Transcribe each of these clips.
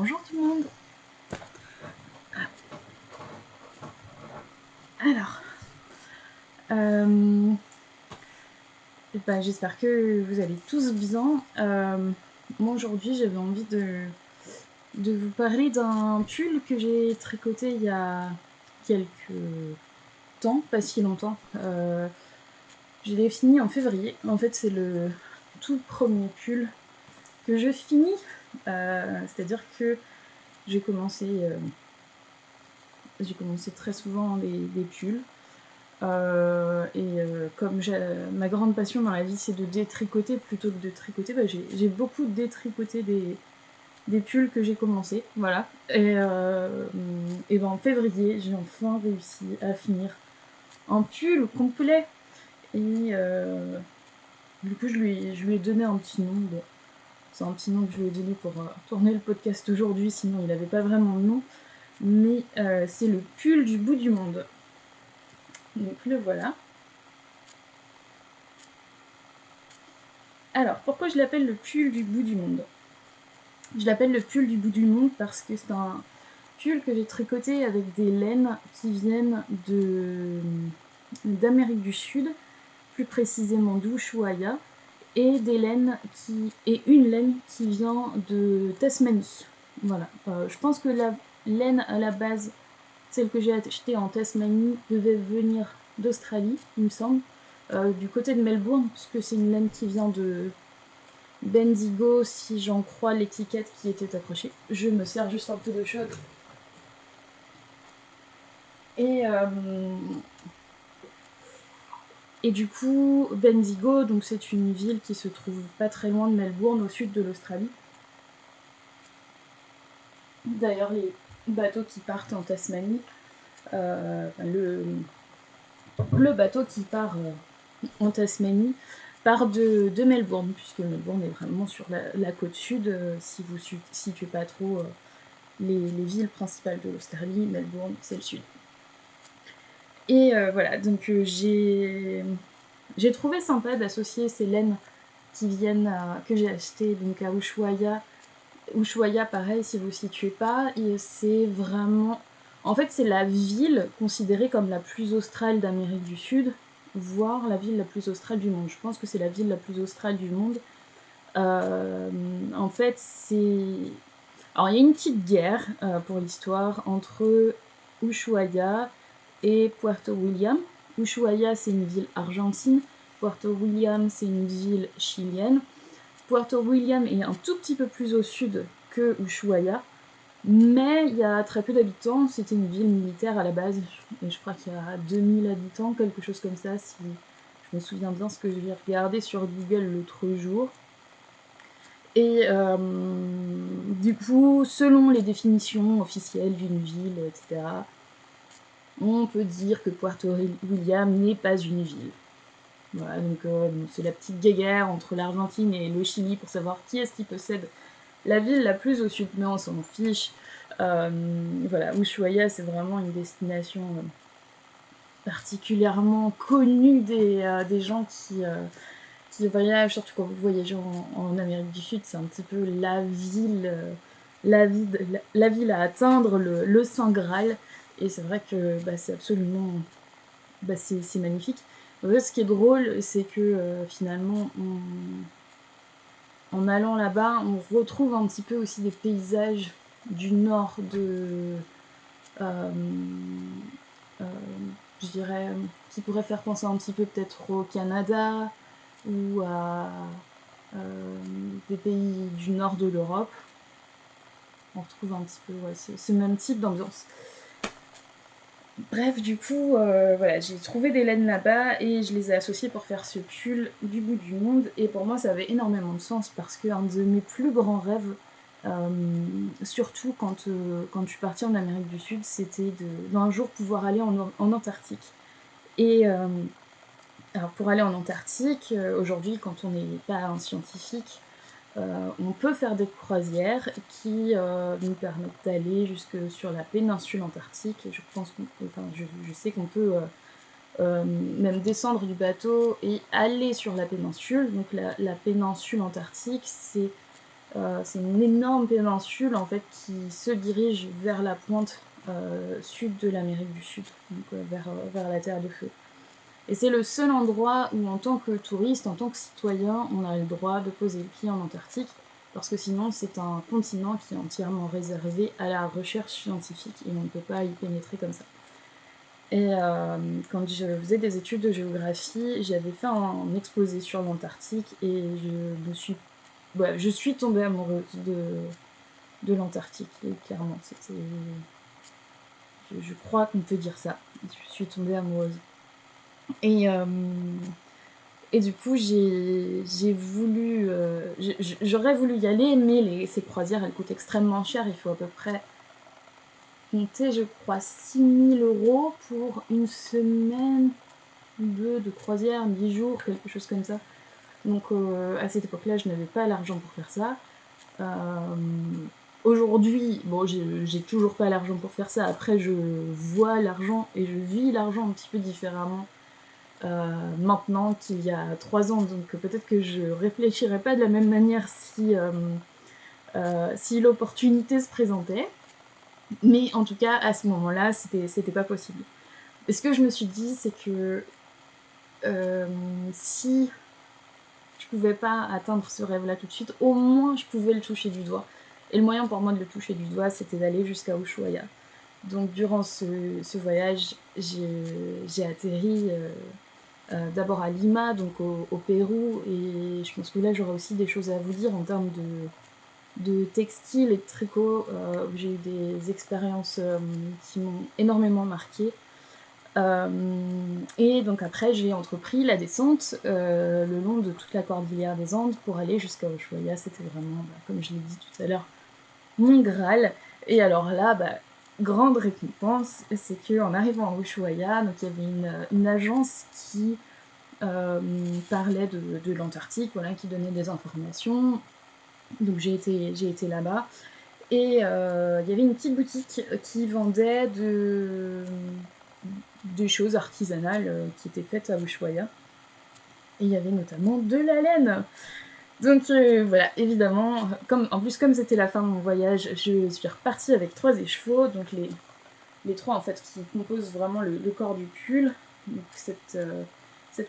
Bonjour tout le monde. Alors, j'espère que vous allez tous bien. Moi aujourd'hui j'avais envie de vous parler d'un pull que j'ai tricoté il y a quelques temps, pas si longtemps. Je l'ai fini en février. En fait c'est le tout premier pull que je finis. C'est-à-dire que j'ai commencé très souvent des pulls. Comme ma grande passion dans la vie c'est de détricoter plutôt que de tricoter, j'ai beaucoup détricoté des pulls que j'ai commencé, voilà. En février, j'ai enfin réussi à finir un pull complet. Du coup, je lui ai donné un petit nom. Bon, c'est un petit nom que je lui ai donné pour tourner le podcast aujourd'hui, sinon il n'avait pas vraiment de nom. Mais c'est le pull du bout du monde. Donc le voilà. Alors, pourquoi je l'appelle le pull du bout du monde? Je l'appelle le pull du bout du monde parce que c'est un pull que j'ai tricoté avec des laines qui viennent d'Amérique du Sud, plus précisément d'Ushuaïa, et une laine qui vient de Tasmanie. Voilà. Je pense que la laine à la base, celle que j'ai achetée en Tasmanie, devait venir d'Australie, il me semble, du côté de Melbourne, puisque c'est une laine qui vient de Bendigo, si j'en crois l'étiquette qui était accrochée. Je me sers juste un peu de chaude. Et du coup, Bendigo, donc c'est une ville qui se trouve pas très loin de Melbourne, au sud de l'Australie. D'ailleurs, les bateaux qui partent en Tasmanie, le bateau qui part en Tasmanie part de Melbourne, puisque Melbourne est vraiment sur la côte sud. Si vous ne situez pas trop les villes principales de l'Australie, Melbourne, c'est le sud. Et voilà, donc j'ai trouvé sympa d'associer ces laines qui viennent que j'ai achetées donc à Ushuaïa. Ushuaïa, pareil, si vous ne situez pas, c'est vraiment... En fait, c'est la ville considérée comme la plus australe d'Amérique du Sud, voire la ville la plus australe du monde. Je pense que c'est la ville la plus australe du monde. En fait, c'est... Alors, il y a une petite guerre, pour l'histoire, entre Ushuaïa et Puerto William. Ushuaïa, c'est une ville argentine. Puerto William, c'est une ville chilienne. Puerto William est un tout petit peu plus au sud que Ushuaïa, mais il y a très peu d'habitants. C'était une ville militaire à la base, et je crois qu'il y a 2000 habitants, quelque chose comme ça, si je me souviens bien ce que j'ai regardé sur Google l'autre jour. Et du coup, selon les définitions officielles d'une ville, etc., on peut dire que Puerto William n'est pas une ville. Voilà, donc c'est la petite guéguerre entre l'Argentine et le Chili pour savoir qui est-ce qui possède la ville la plus au sud, mais on s'en fiche. Voilà, Ushuaïa, c'est vraiment une destination particulièrement connue des gens qui voyagent, surtout quand vous voyagez en Amérique du Sud. C'est un petit peu la ville, la ville à atteindre, le Saint Graal. Et c'est vrai que c'est absolument... c'est magnifique. En fait, ce qui est drôle, c'est que finalement, en allant là-bas, on retrouve un petit peu aussi des paysages du nord je dirais, qui pourraient faire penser un petit peu peut-être au Canada ou à des pays du nord de l'Europe. On retrouve un petit peu ce même type d'ambiance. Bref, du coup, voilà, j'ai trouvé des laines là-bas et je les ai associées pour faire ce pull du bout du monde. Et pour moi, ça avait énormément de sens parce qu'un de mes plus grands rêves, surtout quand je suis partie en Amérique du Sud, c'était d'un jour pouvoir aller en Antarctique. Et alors, pour aller en Antarctique, aujourd'hui, quand on n'est pas un scientifique, on peut faire des croisières qui nous permettent d'aller jusque sur la péninsule antarctique. Je sais qu'on peut même descendre du bateau et aller sur la péninsule. Donc la péninsule antarctique, c'est C'est une énorme péninsule en fait qui se dirige vers la pointe sud de l'Amérique du Sud, donc vers la Terre de Feu. Et c'est le seul endroit où, en tant que touriste, en tant que citoyen, on a le droit de poser le pied en Antarctique, parce que sinon c'est un continent qui est entièrement réservé à la recherche scientifique et on ne peut pas y pénétrer comme ça. Et quand je faisais des études de géographie, j'avais fait un exposé sur l'Antarctique et je suis tombée amoureuse de l'Antarctique, clairement. Je crois qu'on peut dire ça. Je suis tombée amoureuse. Et du coup, j'aurais voulu y aller, mais ces croisières, elles coûtent extrêmement cher. Il faut à peu près compter, je crois, 6 000 € pour une semaine ou deux de croisière, 10 jours, quelque chose comme ça. Donc à cette époque-là, je n'avais pas l'argent pour faire ça. Aujourd'hui, bon, j'ai toujours pas l'argent pour faire ça. Après, je vois l'argent et je vis l'argent un petit peu différemment maintenant qu'il y a 3 ans. Donc peut-être que je réfléchirais pas de la même manière si l'opportunité se présentait. Mais en tout cas, à ce moment-là, c'était pas possible. Et ce que je me suis dit, c'est que si je pouvais pas atteindre ce rêve-là tout de suite, au moins je pouvais le toucher du doigt. Et le moyen pour moi de le toucher du doigt, c'était d'aller jusqu'à Ushuaia. Donc durant ce voyage, j'ai atterri d'abord à Lima, donc au Pérou, et je pense que là j'aurai aussi des choses à vous dire en termes de textile et de tricot, où j'ai eu des expériences qui m'ont énormément marquée. Et donc après, j'ai entrepris la descente le long de toute la cordillère des Andes pour aller jusqu'à Ushuaia. C'était vraiment, comme je l'ai dit tout à l'heure, mon Graal. Et alors là, grande récompense, c'est qu'en arrivant à Ushuaia, donc il y avait une agence qui parlait de l'Antarctique, voilà, qui donnait des informations. Donc j'ai été là-bas. Et il y avait une petite boutique qui vendait des choses artisanales qui étaient faites à Ushuaia. Et il y avait notamment de la laine. Donc voilà, évidemment, en plus comme c'était la fin de mon voyage, je suis repartie avec 3 échevaux, donc les 3 en fait qui composent vraiment le corps du pull. Donc cette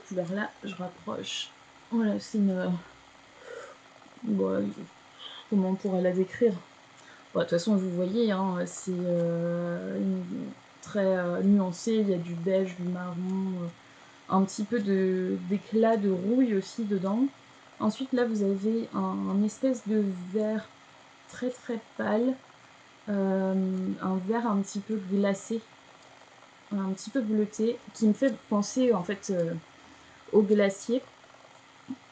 couleur-là, je rapproche. Voilà, c'est une... comment on pourrait la décrire? De toute façon, vous voyez, hein, c'est très nuancé. Il y a du beige, du marron, un petit peu d'éclat de rouille aussi dedans. Ensuite, là, vous avez un espèce de vert très très pâle, un vert un petit peu glacé, un petit peu bleuté, qui me fait penser en fait au glacier.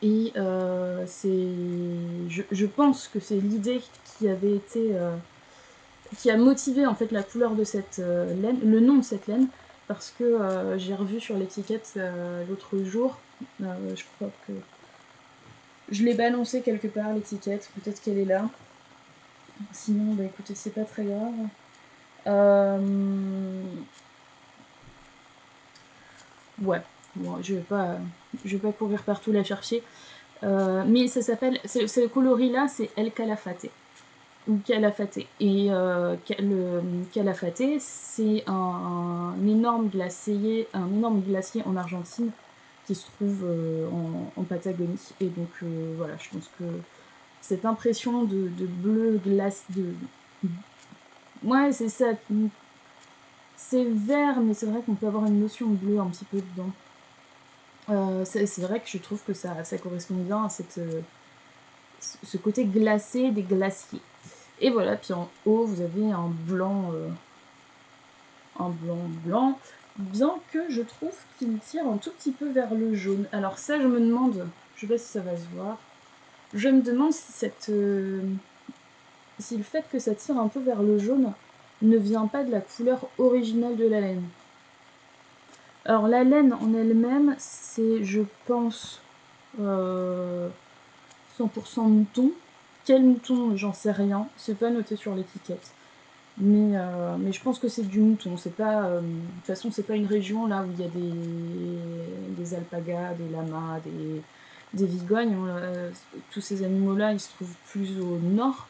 Et je pense que c'est l'idée qui avait été qui a motivé en fait la couleur de cette laine, le nom de cette laine, parce que j'ai revu sur l'étiquette l'autre jour. Je crois que je l'ai balancé quelque part l'étiquette, peut-être qu'elle est là. Sinon, écoutez, c'est pas très grave. Ouais, bon, je vais pas courir partout la chercher. Mais ça s'appelle, ce coloris-là, c'est El Calafate. Ou Calafate. Et le Calafate, c'est un énorme glacier en Argentine qui se trouve en Patagonie. Et donc voilà, je pense que cette impression de bleu glace, ouais, c'est ça. C'est vert, mais c'est vrai qu'on peut avoir une notion de bleu un petit peu dedans. C'est vrai que je trouve que ça correspond bien à ce côté glacé des glaciers. Et voilà, puis en haut, vous avez un blanc blanc, bien que je trouve qu'il tire un tout petit peu vers le jaune. Alors ça, je me demande, je sais pas si ça va se voir, je me demande si le fait que ça tire un peu vers le jaune ne vient pas de la couleur originale de la laine. Alors la laine en elle-même, c'est, je pense, 100% mouton. Quel mouton, j'en sais rien, c'est pas noté sur l'étiquette. Mais je pense que c'est du mouton. C'est pas, de toute façon, c'est pas une région là où il y a des alpagas, des lamas, des vigognes. Tous ces animaux-là, ils se trouvent plus au nord,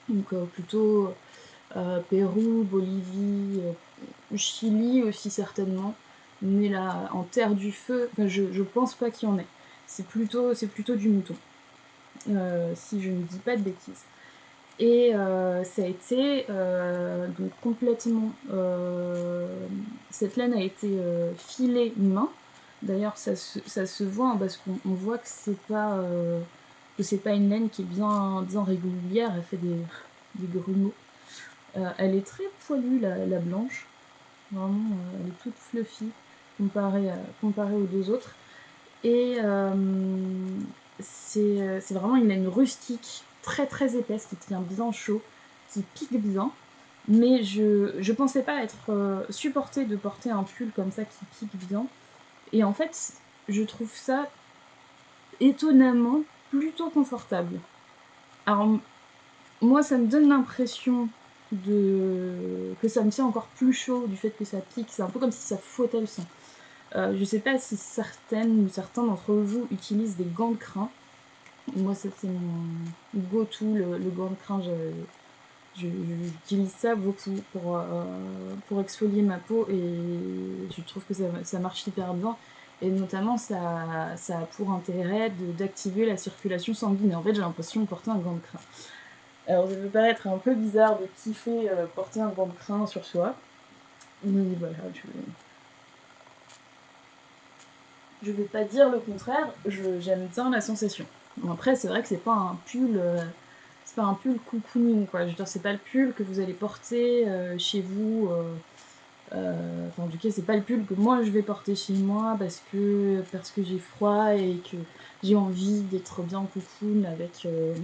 donc plutôt Pérou, Bolivie, Chili aussi certainement. Mais là, en terre du feu, je pense pas qu'il y en ait. C'est plutôt du mouton, si je ne dis pas de bêtises. Et ça a été donc complètement... cette laine a été filée main. D'ailleurs, ça se voit hein, parce qu'on voit que c'est pas une laine qui est bien régulière. Elle fait des grumeaux. Elle est très poilue, la blanche. Vraiment, elle est toute fluffy comparée aux deux autres. Et c'est vraiment une laine rustique, très très épaisse, qui tient bien chaud, qui pique bien. Mais je pensais pas être supportée de porter un pull comme ça qui pique bien. Et en fait, je trouve ça étonnamment plutôt confortable. Alors, moi, ça me donne l'impression que ça me tient encore plus chaud du fait que ça pique. C'est un peu comme si ça fouettait le sang. Je sais pas si certaines ou certains d'entre vous utilisent des gants de crin. Moi, c'est mon go-to, le gant de crin. J'utilise ça beaucoup pour exfolier ma peau et je trouve que ça marche hyper bien. Et notamment, ça a pour intérêt d'activer la circulation sanguine. Et en fait, j'ai l'impression de porter un gant de crin. Alors, ça peut paraître un peu bizarre de kiffer porter un gant de crin sur soi. Mais voilà, je vais pas dire le contraire, j'aime bien la sensation. Bon, après, c'est vrai que c'est pas un pull cocooning, quoi. Je veux dire, c'est pas le pull que vous allez porter chez vous. Enfin, en tout cas, c'est pas le pull que moi je vais porter chez moi parce que j'ai froid et que j'ai envie d'être bien cocoon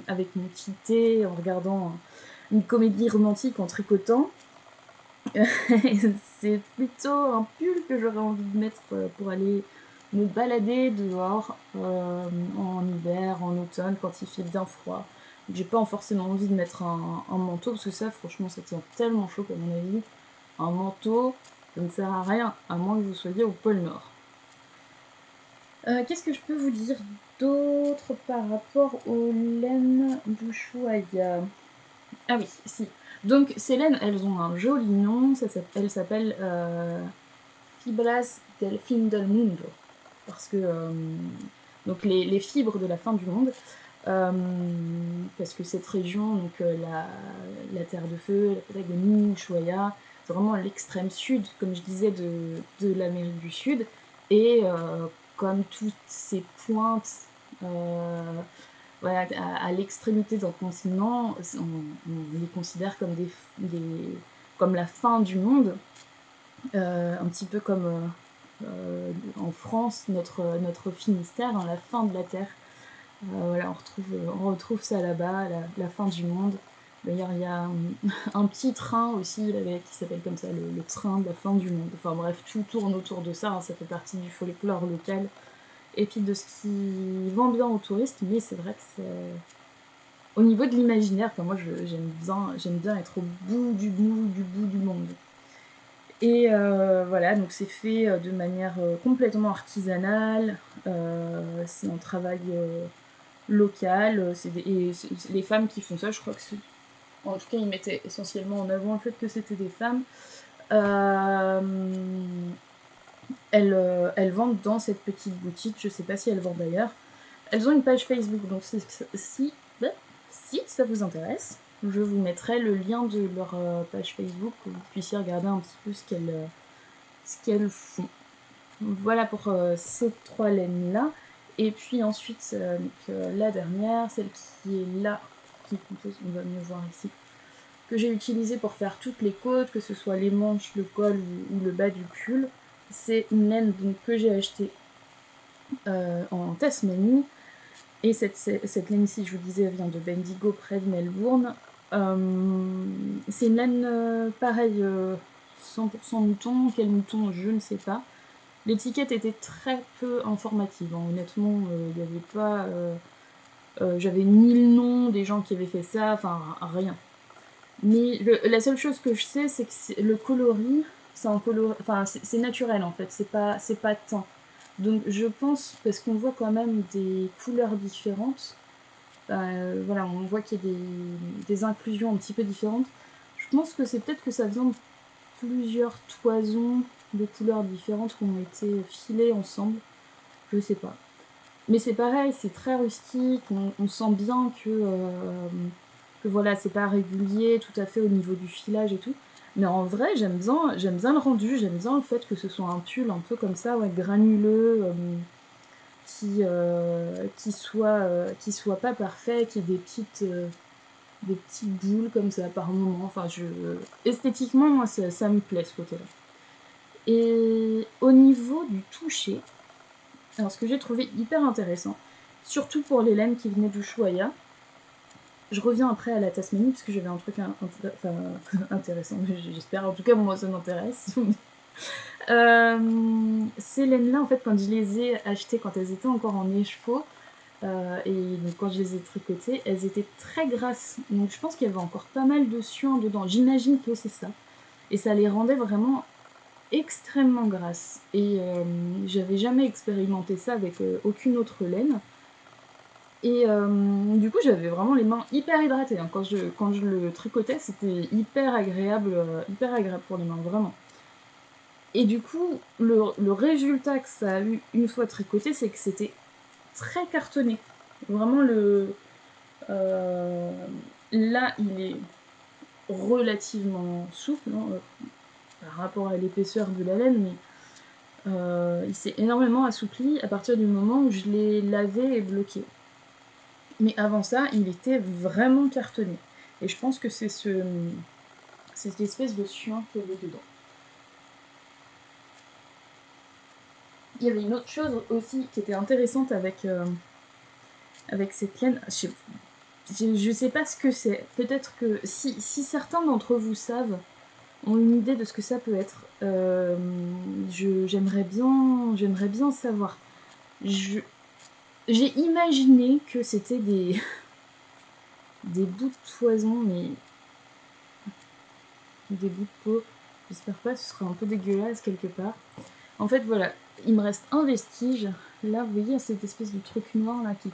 avec mon petit thé en regardant une comédie romantique en tricotant. C'est plutôt un pull que j'aurais envie de mettre pour aller me balader dehors en hiver, en automne, quand il fait bien froid. J'ai pas forcément envie de mettre un manteau parce que ça, franchement, ça tient tellement chaud, à mon avis. Un manteau, ça ne sert à rien, à moins que vous soyez au pôle Nord. Qu'est-ce que je peux vous dire d'autre par rapport aux laines d'Ushuaïa? Ah oui, si. Donc ces laines, elles ont un joli nom, elles s'appellent Fibras del fin del mundo, parce que donc les fibres de la fin du monde, parce que cette région, donc la Terre de Feu, la Patagonie, Ushuaia, c'est vraiment l'extrême sud, comme je disais, de l'Amérique du Sud, et comme toutes ces pointes voilà, à l'extrémité d'un continent, on les considère comme comme la fin du monde, un petit peu comme en France, notre Finistère, hein, la fin de la Terre. Voilà, on retrouve ça là-bas, la fin du monde. D'ailleurs, il y a un petit train aussi qui s'appelle comme ça, le train de la fin du monde. Enfin bref, tout tourne autour de ça, hein, ça fait partie du folklore local et puis de ce qui vend bien aux touristes, mais c'est vrai que c'est... Au niveau de l'imaginaire, moi j'aime bien être au bout du monde. Et voilà, donc c'est fait de manière complètement artisanale, c'est un travail local, et c'est les femmes qui font ça, je crois que c'est... En tout cas, ils mettaient essentiellement en avant le fait que c'était des femmes. Elles vendent dans cette petite boutique, je sais pas si elles vendent ailleurs. Elles ont une page Facebook, donc si ça vous intéresse, je vous mettrai le lien de leur page Facebook pour que vous puissiez regarder un petit peu ce qu'elles font. Voilà pour ces trois laines-là. Et puis ensuite, la dernière, celle qui est là, qui compose, on va mieux voir ici, que j'ai utilisée pour faire toutes les côtes, que ce soit les manches, le col ou le bas du pull. C'est une laine donc, que j'ai achetée en Tasmanie. Et cette laine-ci, je vous disais, vient de Bendigo, près de Melbourne. C'est une laine, pareil, 100% mouton. Quel mouton, je ne sais pas. L'étiquette était très peu informative, hein. Honnêtement, il n'y avait pas... j'avais ni le nom des gens qui avaient fait ça, enfin, rien. Mais la seule chose que je sais, c'est que le coloris, c'est naturel, en fait, c'est pas teint. Donc je pense, parce qu'on voit quand même des couleurs différentes, voilà, on voit qu'il y a des inclusions un petit peu différentes. Je pense que c'est peut-être que ça vient de plusieurs toisons de couleurs différentes qui ont été filées ensemble. Je sais pas. Mais c'est pareil, c'est très rustique, on sent bien que voilà, c'est pas régulier tout à fait au niveau du filage et tout. Mais en vrai, j'aime bien le rendu, j'aime bien le fait que ce soit un pull un peu comme ça, ouais, granuleux, qui soit pas parfait, qui ait des petites boules comme ça par moment. Enfin, esthétiquement, moi, ça me plaît ce côté-là. Et au niveau du toucher, alors ce que j'ai trouvé hyper intéressant, surtout pour les laines qui venaient d'Ushuaïa, je reviens après à la Tasmanie parce que j'avais un truc intéressant, j'espère, en tout cas moi ça m'intéresse. Ces laines-là, en fait, quand je les ai achetées, quand elles étaient encore en écheveau, et donc quand je les ai tricotées, elles étaient très grasses. Donc je pense qu'il y avait encore pas mal de suant dedans. J'imagine que c'est ça. Et ça les rendait vraiment extrêmement grasses. Et j'avais jamais expérimenté ça avec aucune autre laine. Et du coup, j'avais vraiment les mains hyper hydratées, hein. Quand je le tricotais, c'était hyper agréable pour les mains, vraiment. Et du coup, le résultat que ça a eu une fois tricoté, c'est que c'était très cartonné. Vraiment, là, il est relativement souple, hein, par rapport à l'épaisseur de la laine, mais il s'est énormément assoupli à partir du moment où je l'ai lavé et bloqué. Mais avant ça, il était vraiment cartonné. Et je pense que c'est cette espèce de suint qu'il y avait dedans. Il y avait une autre chose aussi qui était intéressante avec cette laine. Je sais pas ce que c'est. Peut-être que si certains d'entre vous savent, ont une idée de ce que ça peut être, j'aimerais bien savoir. J'ai imaginé que c'était des bouts de toison, mais des bouts de peau. J'espère pas, ce serait un peu dégueulasse quelque part. En fait, voilà, il me reste un vestige. Là, vous voyez, cette espèce de truc noir là qui.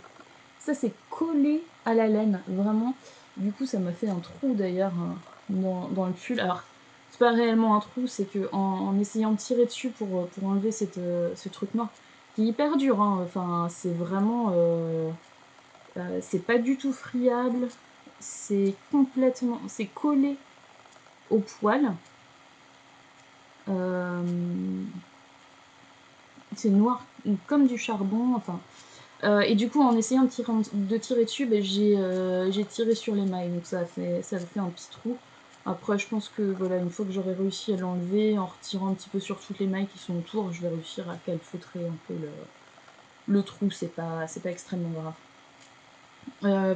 Ça, c'est collé à la laine, vraiment. Du coup, ça m'a fait un trou d'ailleurs dans le pull. Alors, c'est pas réellement un trou, c'est que en essayant de tirer dessus pour enlever ce truc noir, qui est hyper dur, hein. Enfin, c'est vraiment. C'est pas du tout friable. C'est complètement. C'est collé au poil. C'est noir comme du charbon, enfin. Et du coup, en essayant de tirer dessus, j'ai tiré sur les mailles, donc ça a fait un petit trou. Après, je pense que voilà, une fois que j'aurai réussi à l'enlever, en retirant un petit peu sur toutes les mailles qui sont autour, je vais réussir à calfeutrer un peu le trou, c'est pas extrêmement grave.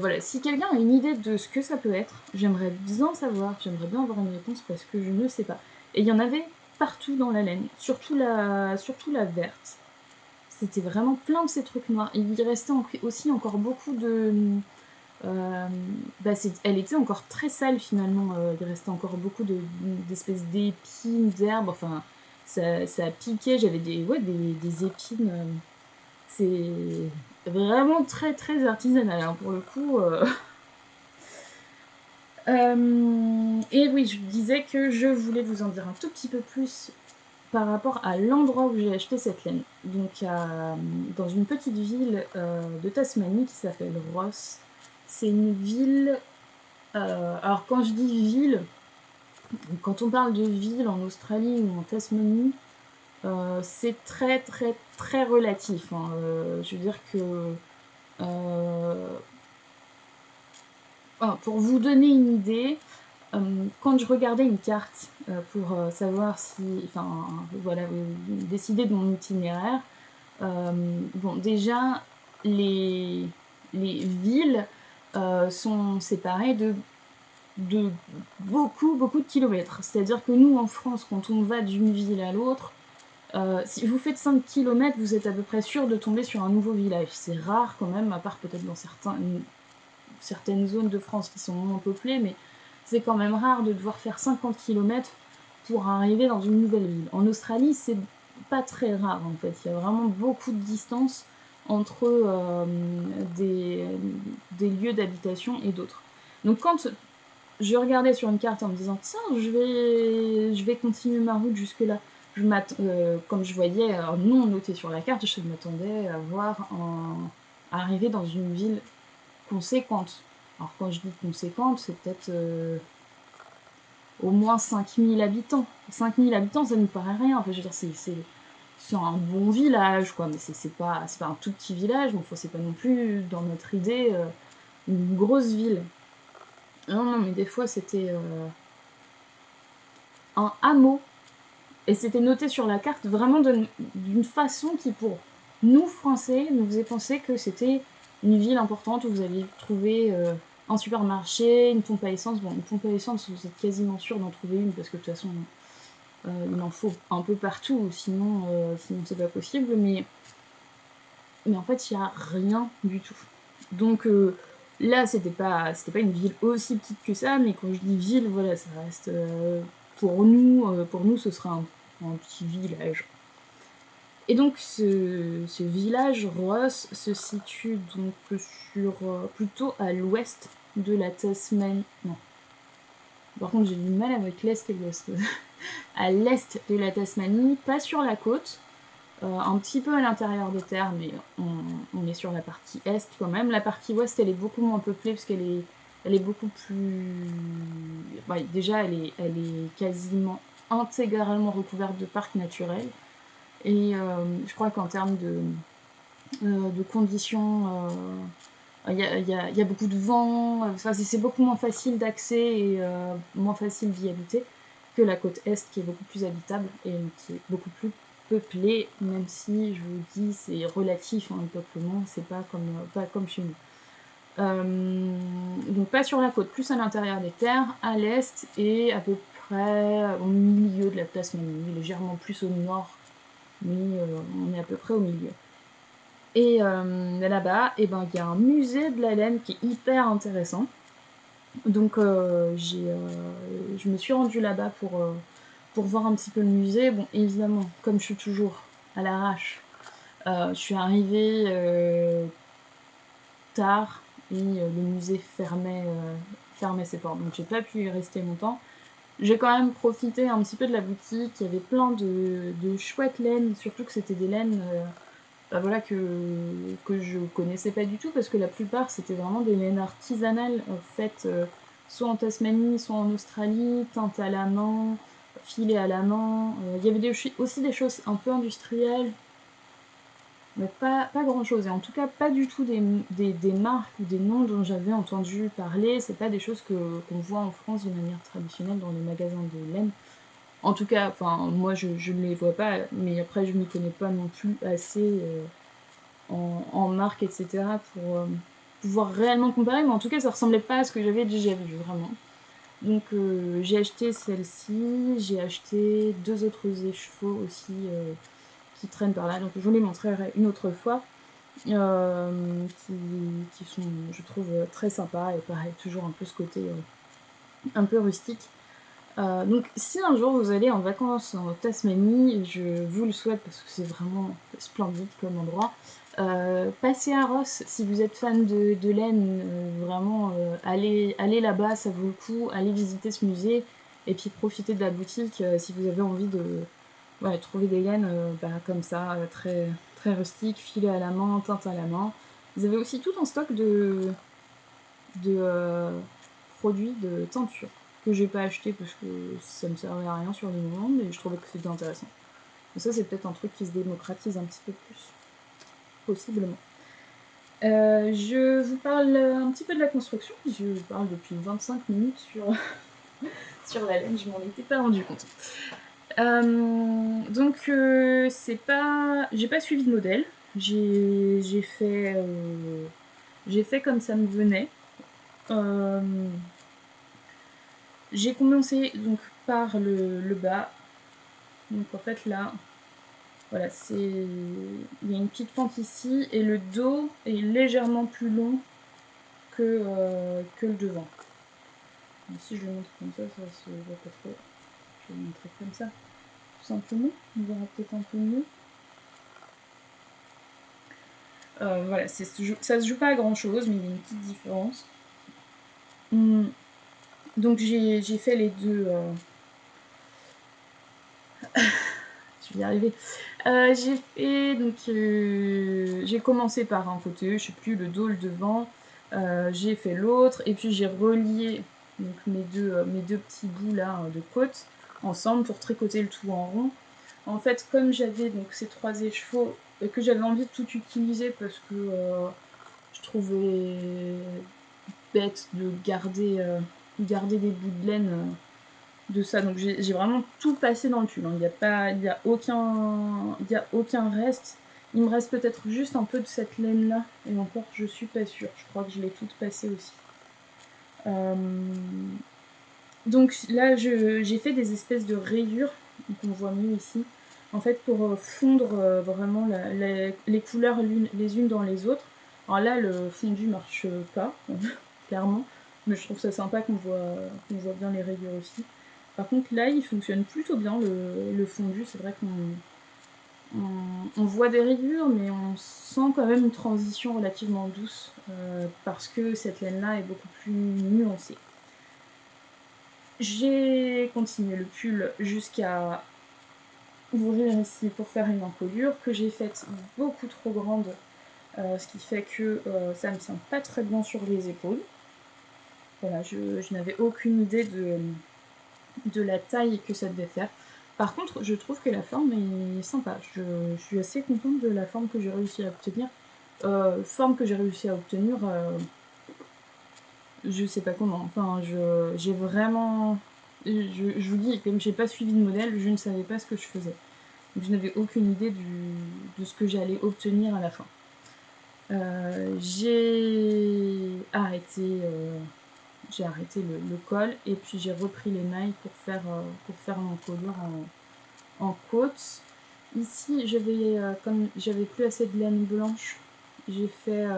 Voilà, si quelqu'un a une idée de ce que ça peut être, j'aimerais bien savoir, j'aimerais bien avoir une réponse parce que je ne sais pas. Et il y en avait partout dans la laine, surtout la verte. C'était vraiment plein de ces trucs noirs. Et il restait aussi encore beaucoup de. Elle était encore très sale finalement. Il restait encore beaucoup d'espèces d'épines, d'herbes. Enfin, ça piquait. J'avais des épines. C'est vraiment très très artisanal, hein, pour le coup. Et oui, je disais que je voulais vous en dire un tout petit peu plus par rapport à l'endroit où j'ai acheté cette laine. Donc, dans une petite ville de Tasmanie qui s'appelle Ross. C'est une ville. Alors, quand je dis ville, quand on parle de ville en Australie ou en Tasmanie, c'est très très très relatif, hein. Je veux dire que. Pour vous donner une idée, quand je regardais une carte pour savoir si, enfin, voilà, décider de mon itinéraire, bon, déjà, les villes sont séparées de beaucoup, beaucoup de kilomètres. C'est-à-dire que nous, en France, quand on va d'une ville à l'autre, si vous faites 5 kilomètres, vous êtes à peu près sûr de tomber sur un nouveau village. C'est rare quand même, à part peut-être dans certaines zones de France qui sont moins peuplées, mais c'est quand même rare de devoir faire 50 kilomètres pour arriver dans une nouvelle ville. En Australie, c'est pas très rare en fait. Il y a vraiment beaucoup de distance entre des lieux d'habitation et d'autres. Donc quand je regardais sur une carte en me disant tiens, je vais continuer ma route jusque-là, comme je voyais un nom noté sur la carte, je m'attendais à arriver dans une ville conséquente. Alors quand je dis conséquente, c'est peut-être au moins 5000 habitants. 5000 habitants, ça ne me paraît rien. Enfin, je veux dire, c'est un bon village, quoi, mais c'est pas un tout petit village, mais enfin, c'est pas non plus, dans notre idée, une grosse ville. Non, non, mais des fois, c'était un hameau, et c'était noté sur la carte vraiment d'une façon qui, pour nous, Français, nous faisait penser que c'était une ville importante où vous alliez trouver un supermarché, une pompe à essence. Bon, une pompe à essence, vous êtes quasiment sûr d'en trouver une, parce que de toute façon, il en faut un peu partout, sinon c'est pas possible, mais en fait, il n'y a rien du tout. Donc là, c'était pas une ville aussi petite que ça, mais quand je dis ville, voilà, ça reste, pour nous, ce sera un petit village. Et donc ce village, Ross, se situe donc plutôt à l'ouest de la Tasmanie. Non. Par contre, j'ai du mal avec l'est et l'ouest. À l'est de la Tasmanie, pas sur la côte, un petit peu à l'intérieur des terres, mais on est sur la partie est quand même. La partie ouest, elle est beaucoup moins peuplée parce elle est beaucoup plus... Ouais, déjà, elle est quasiment intégralement recouverte de parcs naturels. Et je crois qu'en termes de conditions, il y a beaucoup de vent, enfin, c'est beaucoup moins facile d'accès et moins facile d'y habiter que la côte est, qui est beaucoup plus habitable et qui est beaucoup plus peuplée, même si, je vous dis, c'est relatif, hein, le peuplement, c'est pas comme chez nous. Donc pas sur la côte, plus à l'intérieur des terres, à l'est et à peu près au milieu de la Tasmanie, légèrement plus au nord, mais on est à peu près au milieu. Et là-bas, eh ben, il y a un musée de la laine qui est hyper intéressant. Donc je me suis rendue là-bas pour voir un petit peu le musée. Bon, évidemment, comme je suis toujours à l'arrache, je suis arrivée tard et le musée fermait ses portes. Donc j'ai pas pu y rester longtemps. J'ai quand même profité un petit peu de la boutique. Il y avait plein de chouettes laines, surtout que c'était des laines bah voilà, que je connaissais pas du tout, parce que la plupart c'était vraiment des laines artisanales faites soit en Tasmanie, soit en Australie, teintées à la main, filées à la main. Il y avait aussi des choses un peu industrielles, mais pas grand chose. Et en tout cas, pas du tout des marques ou des noms dont j'avais entendu parler. C'est pas des choses qu'on voit en France de manière traditionnelle dans les magasins de laine. En tout cas, enfin, moi je ne les vois pas, mais après je m'y connais pas non plus assez en marque, etc. pour pouvoir réellement comparer, mais en tout cas ça ressemblait pas à ce que j'avais déjà vu, vraiment. Donc j'ai acheté celle-ci, j'ai acheté 2 autres écheveaux aussi qui traînent par là, donc je vous les montrerai une autre fois, qui sont, je trouve, très sympas, et pareil, toujours un peu ce côté un peu rustique. Donc si un jour vous allez en vacances en Tasmanie, je vous le souhaite parce que c'est vraiment splendide comme endroit, passez à Ross si vous êtes fan de laine, vraiment allez là-bas, ça vaut le coup, allez visiter ce musée et puis profitez de la boutique si vous avez envie de trouver des laines comme ça, très, très rustiques, filées à la main, teintes à la main. Vous avez aussi tout un stock de produits de teinture que j'ai pas acheté parce que ça me servait à rien sur le moment, mais je trouvais que c'était intéressant. Et ça, c'est peut-être un truc qui se démocratise un petit peu plus, possiblement. Je vous parle un petit peu de la construction. Je parle depuis 25 minutes sur la laine, je m'en étais pas rendu compte. Donc, j'ai pas suivi de modèle. J'ai fait comme ça me venait. J'ai commencé donc par le bas. Donc en fait là, voilà, il y a une petite pente ici et le dos est légèrement plus long que le devant. Donc, si je le montre comme ça se voit pas trop. Je vais le montrer comme ça. tout simplement. On verra peut-être un peu mieux. Voilà, ça se joue pas à grand chose, mais il y a une petite différence. Donc j'ai fait les deux. Je vais y arriver. J'ai fait donc j'ai commencé par un côté, je sais plus, le dos, le devant. J'ai fait l'autre et puis j'ai relié donc mes deux petits bouts là de côte ensemble pour tricoter le tout en rond. En fait, comme j'avais donc ces 3 écheveaux et que j'avais envie de tout utiliser parce que je trouvais bête de garder des bouts de laine de ça. Donc j'ai vraiment tout passé dans le tulle. Il n'y a aucun reste. Il me reste peut-être juste un peu de cette laine là. Et encore, je suis pas sûre. Je crois que je l'ai toute passée aussi. Donc là, j'ai fait des espèces de rayures. Donc on voit mieux ici. En fait, pour fondre vraiment les couleurs les unes dans les autres. Alors là, le fondu marche pas, clairement. Mais je trouve ça sympa qu'on voit bien les rayures aussi. Par contre, là, il fonctionne plutôt bien, le fondu. C'est vrai qu'on voit des rayures, mais on sent quand même une transition relativement douce, parce que cette laine-là est beaucoup plus nuancée. J'ai continué le pull jusqu'à ouvrir ici pour faire une encolure, que j'ai faite beaucoup trop grande, ce qui fait que ça ne me tient pas très bien sur les épaules. Voilà, je n'avais aucune idée de la taille que ça devait faire. Par contre, je trouve que la forme est sympa. Je suis assez contente de la forme que j'ai réussi à obtenir. Je sais pas comment. Enfin, j'ai vraiment... Je vous dis, comme j'ai pas suivi de modèle, je ne savais pas ce que je faisais. Donc, je n'avais aucune idée de ce que j'allais obtenir à la fin. J'ai arrêté le col et puis j'ai repris les mailles pour faire l'encolure en côte. Ici, comme j'avais plus assez de laine blanche, j'ai fait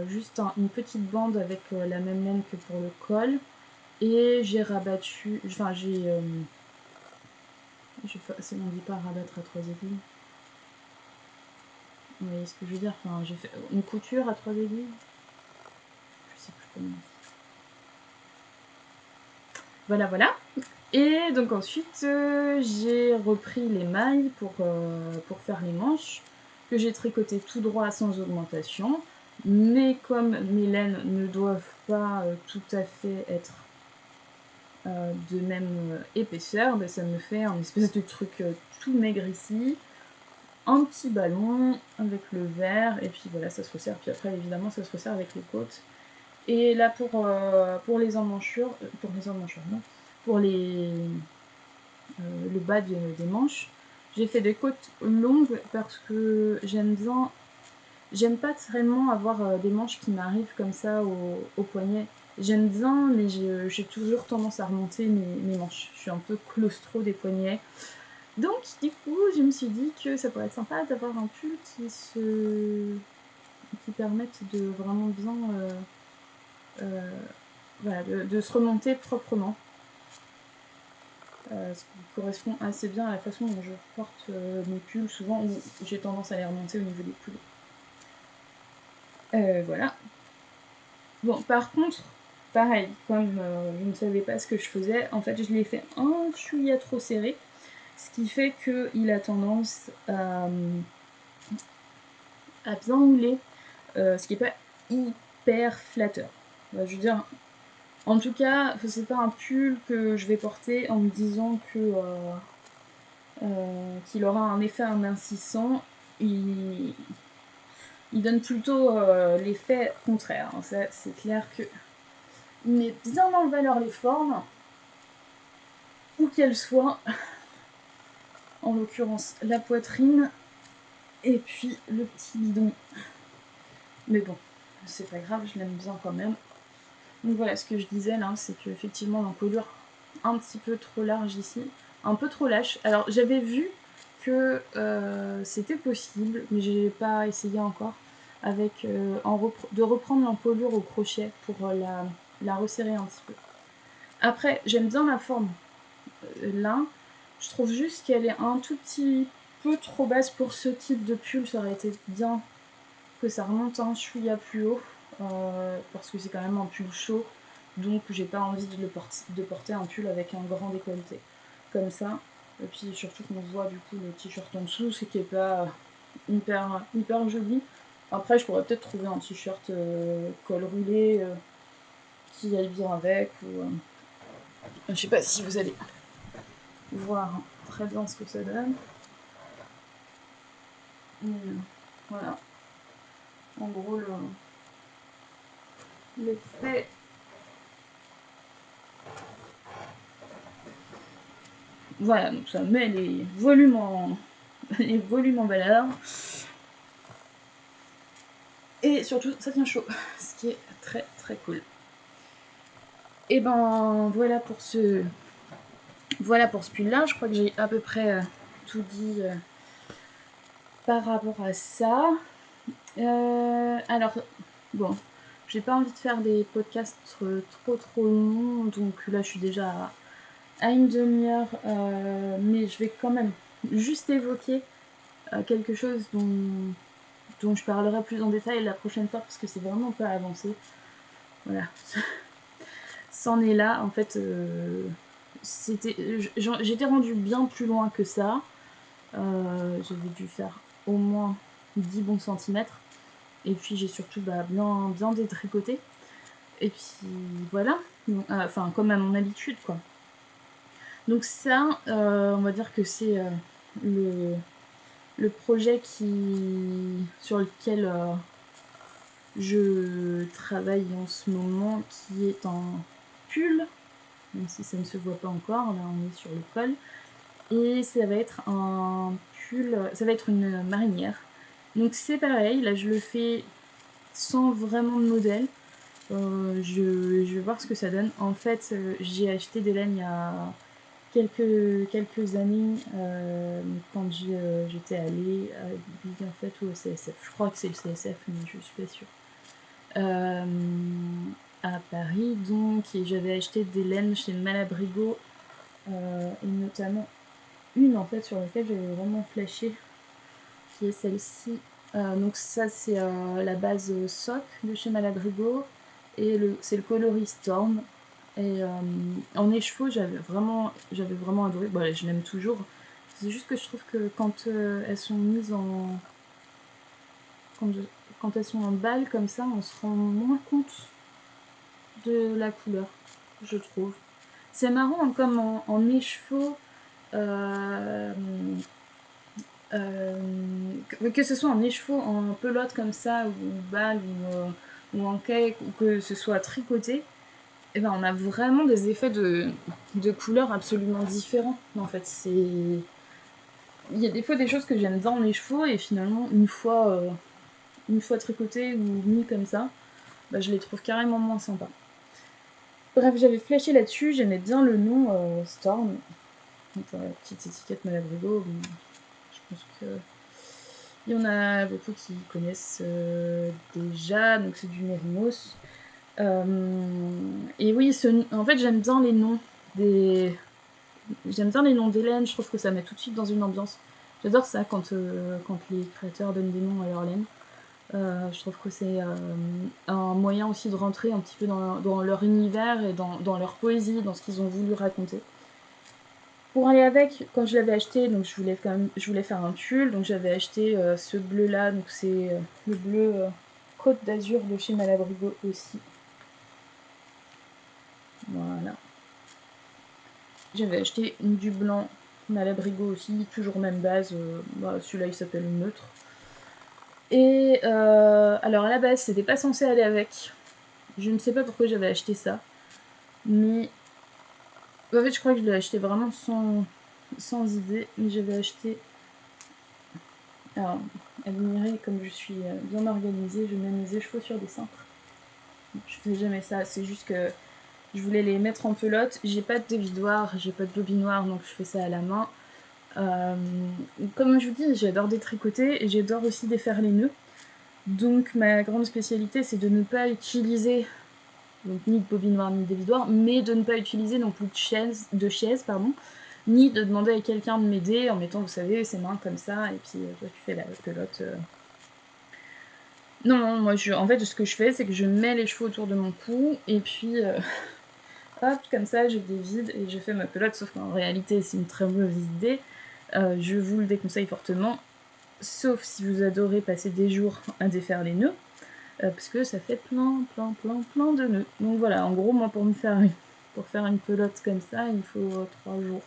juste une petite bande avec la même laine que pour le col. Et j'ai rabattu, enfin on dit pas rabattre à 3 aiguilles. Vous voyez ce que je veux dire, enfin, j'ai fait une couture à 3 aiguilles. Je sais plus comment. Voilà. Et donc ensuite, j'ai repris les mailles pour faire les manches, que j'ai tricoté tout droit sans augmentation. Mais comme mes laines ne doivent pas tout à fait être de même épaisseur, ben, ça me fait un espèce de truc tout maigre ici. Un petit ballon avec le vert, et puis voilà, ça se resserre. Puis après, évidemment, ça se resserre avec les côtes. Et là, pour les emmanchures, non, pour le bas des manches, j'ai fait des côtes longues parce que j'aime pas vraiment avoir des manches qui m'arrivent comme ça au poignet. J'aime bien, mais j'ai toujours tendance à remonter mes manches. Je suis un peu claustro des poignets. Donc, du coup, je me suis dit que ça pourrait être sympa d'avoir un pull qui permette de vraiment bien voilà, de se remonter proprement. Ce qui correspond assez bien à la façon dont je porte mes pulls, souvent où j'ai tendance à les remonter au niveau des poulies. Voilà. Bon, par contre, pareil, comme je ne savais pas ce que je faisais, en fait, je l'ai fait un chouïa trop serré, ce qui fait qu'il a tendance à bien mouler, ce qui n'est pas hyper flatteur. Je veux dire, en tout cas, c'est pas un pull que je vais porter en me disant qu'il aura un effet amincissant. Il donne plutôt l'effet contraire. Ça, c'est clair que il met bien en valeur les formes, où qu'elles soient. En l'occurrence, la poitrine et puis le petit bidon. Mais bon, c'est pas grave, je l'aime bien quand même. Donc voilà, ce que je disais là, c'est qu'effectivement l'encolure un petit peu trop large ici, un peu trop lâche. Alors j'avais vu que c'était possible, mais j'ai pas essayé encore, avec de reprendre l'encolure au crochet pour la resserrer un petit peu. Après, j'aime bien la forme là. Je trouve juste qu'elle est un tout petit peu trop basse pour ce type de pull. Ça aurait été bien que ça remonte un chouïa plus haut, parce que c'est quand même un pull chaud, donc j'ai pas envie de porter un pull avec un grand décolleté comme ça. Et puis surtout qu'on voit du coup le t-shirt en dessous, ce qui est pas hyper joli. Après je pourrais peut-être trouver un t-shirt col roulé qui aille bien avec, ou je sais pas si vous allez voir très bien ce que ça donne. Mais voilà, en gros l'effet. Voilà, donc ça met les volumes en valeur. Et surtout, ça tient chaud, ce qui est très très cool. Et ben voilà pour ce pull-là. Je crois que j'ai à peu près tout dit par rapport à ça. Alors, bon, j'ai pas envie de faire des podcasts trop longs, donc là je suis déjà à une demi-heure, mais je vais quand même juste évoquer quelque chose dont je parlerai plus en détail la prochaine fois, parce que c'est vraiment pas avancé. Voilà. C'en est là, en fait, j'étais rendue bien plus loin que ça. J'avais dû faire au moins 10 bons centimètres. Et puis j'ai surtout bien détricoté. Et puis voilà, enfin comme à mon habitude quoi. Donc ça, on va dire que c'est le projet sur lequel je travaille en ce moment, qui est en pull, même si ça ne se voit pas encore, là on est sur le col. Et ça va être un pull, ça va être une marinière. Donc c'est pareil, là je le fais sans vraiment de modèle. Je vais voir ce que ça donne. En fait, j'ai acheté des laines il y a quelques années, quand j'étais allée à Big en fait, ou au CSF. Je crois que c'est le CSF, mais je suis pas sûre. À Paris, donc, et j'avais acheté des laines chez Malabrigo, et notamment une en fait sur laquelle j'avais vraiment flashé, qui est celle-ci. Donc ça c'est la base sock de chez Malabrigo, et c'est le coloris Storm. Et en écheveau j'avais vraiment adoré. Bon, je l'aime toujours. C'est juste que je trouve que quand elles sont mises en quand elles sont en balle comme ça, on se rend moins compte de la couleur, je trouve. C'est marrant, hein, comme en écheveau, que ce soit en écheveau, en pelote comme ça, ou balle, ou en cake, ou que ce soit tricoté, et ben on a vraiment des effets de couleurs absolument différents. En fait, il y a des fois des choses que j'aime bien en écheveau, et finalement une fois tricoté ou mis comme ça, bah, je les trouve carrément moins sympas. Bref, j'avais flashé là-dessus, j'aimais bien le nom Storm. Donc, la petite étiquette Malabrigo, je pense que il y en a beaucoup qui connaissent déjà, donc c'est du Mérimos. Et oui, en fait j'aime bien les noms des laines, je trouve que ça met tout de suite dans une ambiance. J'adore ça quand les créateurs donnent des noms à leurs laines. Je trouve que c'est un moyen aussi de rentrer un petit peu dans leur univers et dans leur poésie, dans ce qu'ils ont voulu raconter. Pour aller avec, quand je l'avais acheté, donc je voulais faire un pull, donc j'avais acheté ce bleu là, donc c'est le bleu Côte d'Azur de chez Malabrigo aussi. Voilà. J'avais acheté du blanc Malabrigo aussi, toujours même base, celui-là il s'appelle Neutre. Et alors à la base c'était pas censé aller avec, je ne sais pas pourquoi j'avais acheté ça, mais en fait je crois que je l'ai acheté vraiment sans idée, mais j'avais acheté. Alors, admirez comme je suis bien organisée, je mets mes écheveaux sur des cintres. Je fais jamais ça, c'est juste que je voulais les mettre en pelote. J'ai pas de dévidoir, j'ai pas de bobinoir, donc je fais ça à la main. Comme je vous dis, j'adore détricoter et j'adore aussi défaire les nœuds. Donc ma grande spécialité, c'est de ne pas utiliser donc ni de bobinoir ni de dévidoir, mais de ne pas utiliser non plus de chaise, ni de demander à quelqu'un de m'aider en mettant, vous savez, ses mains comme ça, et puis toi tu fais la pelote. Non, non, moi en fait ce que je fais c'est que je mets les cheveux autour de mon cou, et puis hop, comme ça je dévide et je fais ma pelote, sauf qu'en réalité c'est une très mauvaise idée. Je vous le déconseille fortement, sauf si vous adorez passer des jours à défaire les nœuds, parce que ça fait plein de nœuds. Donc voilà, en gros, moi pour faire une pelote comme ça, il faut 3 jours.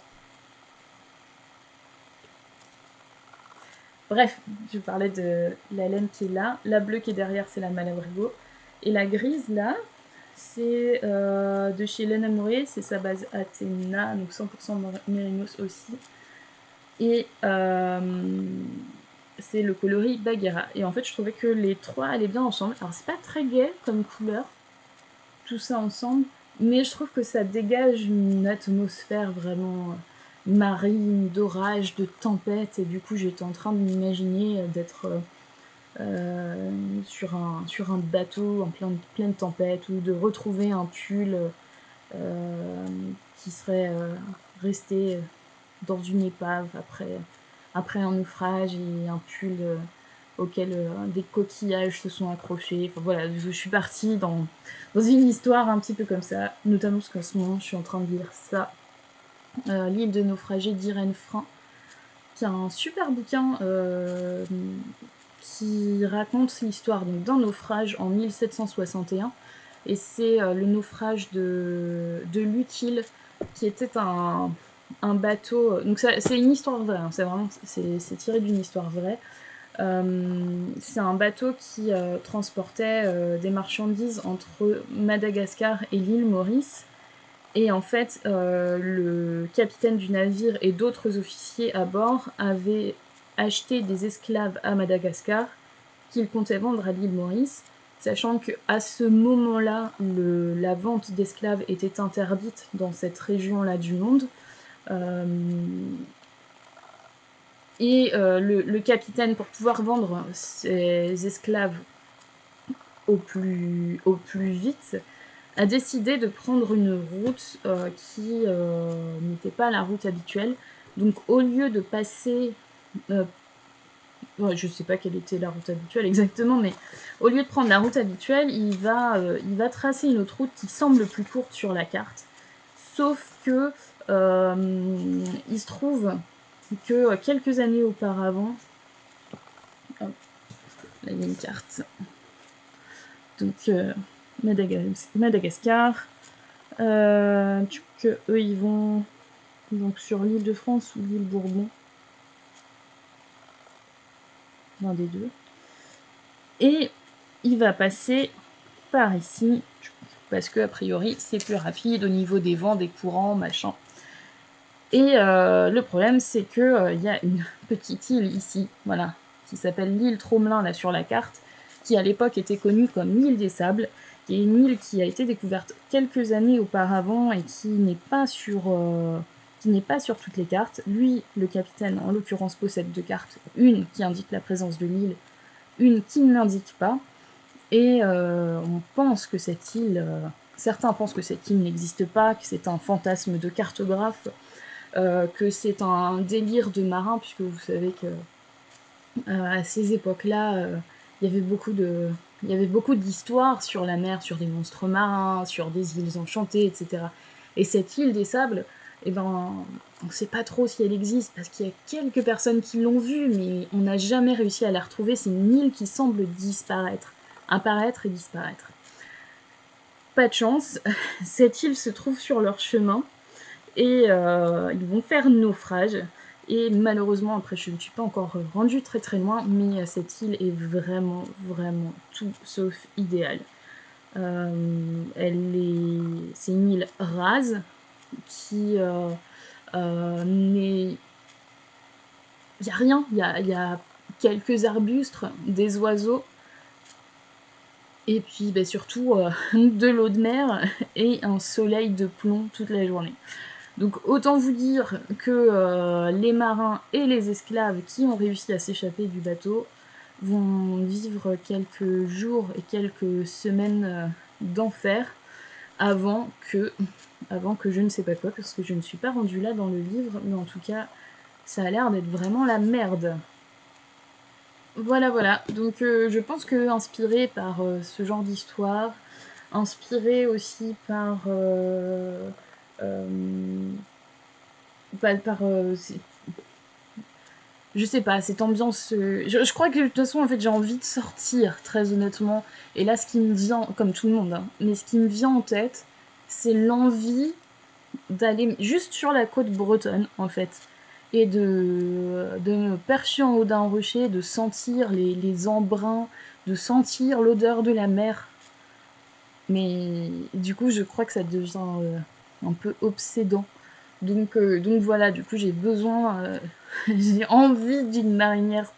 Bref, je parlais de la laine qui est là. La bleue qui est derrière, c'est la Malabrigo. Et la grise là, c'est de chez Laine Amourée, c'est sa base Athéna, donc 100% mérinos aussi. Et c'est le coloris Bagheera. Et en fait, je trouvais que les trois allaient bien ensemble. Alors, c'est pas très gai comme couleur, tout ça ensemble, mais je trouve que ça dégage une atmosphère vraiment marine, d'orage, de tempête, et du coup, j'étais en train de m'imaginer d'être sur un bateau en pleine tempête, ou de retrouver un pull qui serait resté dans une épave après un naufrage, et un pull auquel des coquillages se sont accrochés. Enfin voilà, je suis partie dans une histoire un petit peu comme ça, notamment parce qu'en ce moment je suis en train de lire ça, L'île de naufragés d'Irène Frein, qui est un super bouquin qui raconte l'histoire d'un naufrage en 1761, et c'est le naufrage de l'Utile, qui était un bateau. Donc c'est une histoire vraie, hein, c'est tiré d'une histoire vraie. C'est un bateau qui transportait des marchandises entre Madagascar et l'île Maurice. Et en fait, le capitaine du navire et d'autres officiers à bord avaient acheté des esclaves à Madagascar qu'ils comptaient vendre à l'île Maurice, sachant qu'à ce moment-là, la vente d'esclaves était interdite dans cette région-là du monde. Le capitaine, pour pouvoir vendre ses esclaves au plus vite, a décidé de prendre une route qui n'était pas la route habituelle. Donc au lieu de passer... je sais pas quelle était la route habituelle exactement, mais au lieu de prendre la route habituelle, il va tracer une autre route qui semble plus courte sur la carte. Sauf que il se trouve que quelques années auparavant... Hop, là il y a une carte. Donc Madagascar. Eux ils vont donc sur l'île de France ou l'île Bourbon, l'un des deux, et il va passer par ici parce que a priori c'est plus rapide au niveau des vents, des courants, machin. Et le problème c'est que y a une petite île ici, voilà, qui s'appelle l'île Tromelin là sur la carte, qui à l'époque était connue comme l'île des Sables, qui est une île qui a été découverte quelques années auparavant et qui n'est pas sur toutes les cartes. Lui, le capitaine, en l'occurrence, possède 2 cartes, une qui indique la présence de l'île, une qui ne l'indique pas, et on pense que cette île, certains pensent que cette île n'existe pas, que c'est un fantasme de cartographe, que c'est un délire de marin, puisque vous savez que à ces époques-là, il y avait beaucoup d'histoires sur la mer, sur des monstres marins, sur des îles enchantées, etc. Et cette île des Sables, eh ben, on ne sait pas trop si elle existe, parce qu'il y a quelques personnes qui l'ont vue, mais on n'a jamais réussi à la retrouver. C'est une île qui semble disparaître, apparaître et disparaître. Pas de chance, cette île se trouve sur leur chemin, et ils vont faire naufrage. Et malheureusement, après je ne suis pas encore rendue très loin, mais cette île est vraiment tout sauf idéale. C'est une île rase qui n'est... Il n'y a rien, il y a quelques arbustes, des oiseaux, et puis surtout de l'eau de mer et un soleil de plomb toute la journée. Donc autant vous dire que les marins et les esclaves qui ont réussi à s'échapper du bateau vont vivre quelques jours et quelques semaines d'enfer. avant que, avant que je ne sais pas quoi, parce que je ne suis pas rendue là dans le livre, mais en tout cas, ça a l'air d'être vraiment la merde. Voilà, voilà. Donc je pense que inspirée par ce genre d'histoire, inspirée aussi par je sais pas, cette ambiance. Je crois que de toute façon, en fait, j'ai envie de sortir, très honnêtement. Et là, ce qui me vient, comme tout le monde, hein, mais ce qui me vient en tête, c'est l'envie d'aller juste sur la côte bretonne, en fait. Et de me percher en haut d'un rocher, de sentir les embruns, de sentir l'odeur de la mer. Mais du coup, je crois que ça devient un peu obsédant. Donc voilà, du coup, j'ai besoin, j'ai envie d'une marinière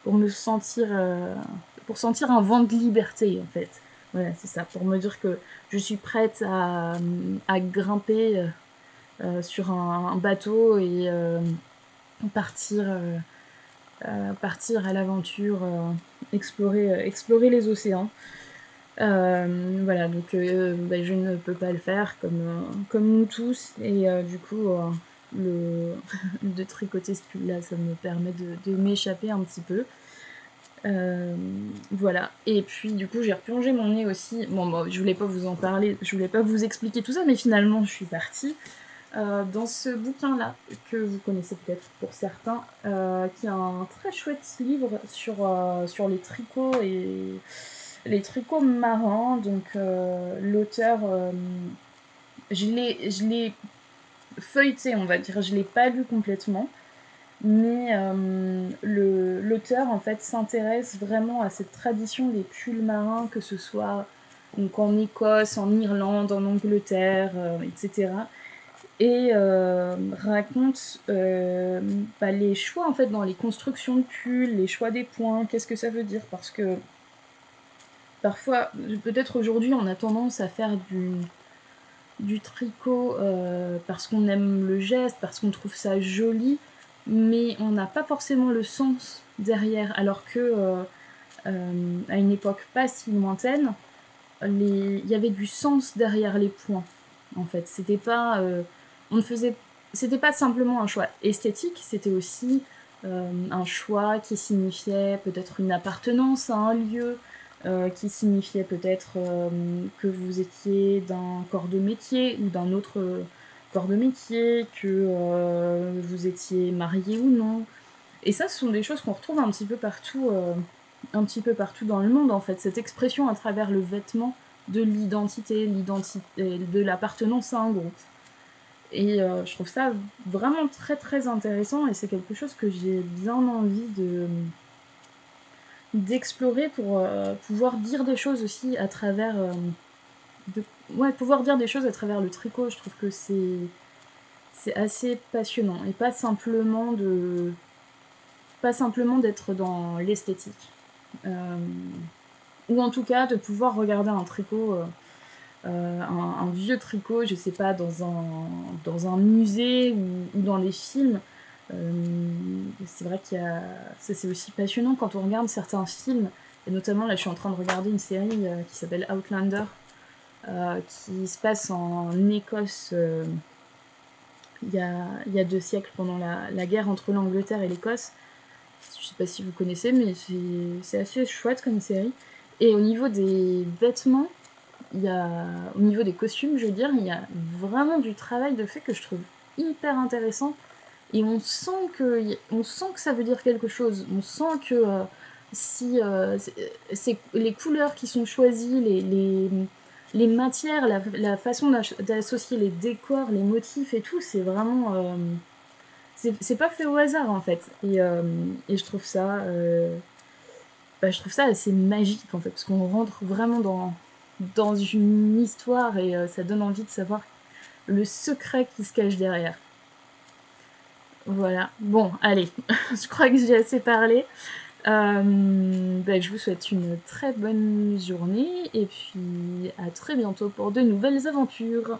pour me sentir, pour sentir un vent de liberté, en fait. Voilà, c'est ça, pour me dire que je suis prête à grimper sur un bateau et partir, partir à l'aventure, explorer les océans. Voilà, donc bah, je ne peux pas le faire comme nous tous, et du coup, le de tricoter ce pull-là, ça me permet de m'échapper un petit peu. Voilà, et puis du coup, j'ai replongé mon nez aussi. Bon, bah, je voulais pas vous en parler, je voulais pas vous expliquer tout ça, mais finalement, je suis partie dans ce bouquin-là, que vous connaissez peut-être pour certains, qui est un très chouette livre sur les tricots et les tricots marins. Donc l'auteur, je l'ai feuilleté, on va dire, je l'ai pas lu complètement, mais l'auteur en fait s'intéresse vraiment à cette tradition des pulls marins, que ce soit donc en Écosse, en Irlande, en Angleterre, etc. Et raconte bah, les choix en fait dans les constructions de pulls, les choix des points, qu'est-ce que ça veut dire, parce que parfois, peut-être aujourd'hui, on a tendance à faire du tricot parce qu'on aime le geste, parce qu'on trouve ça joli, mais on n'a pas forcément le sens derrière, alors que à une époque pas si lointaine, il y avait du sens derrière les points, en fait. On ne faisait, c'était pas simplement un choix esthétique, c'était aussi un choix qui signifiait peut-être une appartenance à un lieu, qui signifiait peut-être que vous étiez d'un corps de métier ou d'un autre corps de métier, que vous étiez marié ou non. Et ça, ce sont des choses qu'on retrouve un petit peu partout dans le monde, en fait. Cette expression à travers le vêtement de l'identité, de l'appartenance à un groupe. Et je trouve ça vraiment très très intéressant, et c'est quelque chose que j'ai bien envie d'explorer pour pouvoir dire des choses aussi à travers pouvoir dire des choses à travers le tricot. Je trouve que c'est assez passionnant, et pas simplement d'être dans l'esthétique. Ou en tout cas de pouvoir regarder un tricot, un vieux tricot, je sais pas, dans un musée ou dans les films. C'est vrai qu'il y a, ça c'est aussi passionnant quand on regarde certains films, et notamment là je suis en train de regarder une série qui s'appelle Outlander, qui se passe en Écosse il y a 2 siècles, pendant la guerre entre l'Angleterre et l'Écosse. Je sais pas si vous connaissez, mais c'est assez chouette comme série. Et au niveau des vêtements, au niveau des costumes, je veux dire, il y a vraiment du travail de fait que je trouve hyper intéressant. Et on sent que ça veut dire quelque chose. On sent que si c'est les couleurs qui sont choisies, les matières, la façon d'associer les décors, les motifs et tout, c'est vraiment c'est pas fait au hasard, en fait. Et je trouve ça assez magique, en fait, parce qu'on rentre vraiment dans une histoire, et ça donne envie de savoir le secret qui se cache derrière. Voilà. Bon, allez, je crois que j'ai assez parlé. Je vous souhaite une très bonne journée, et puis à très bientôt pour de nouvelles aventures.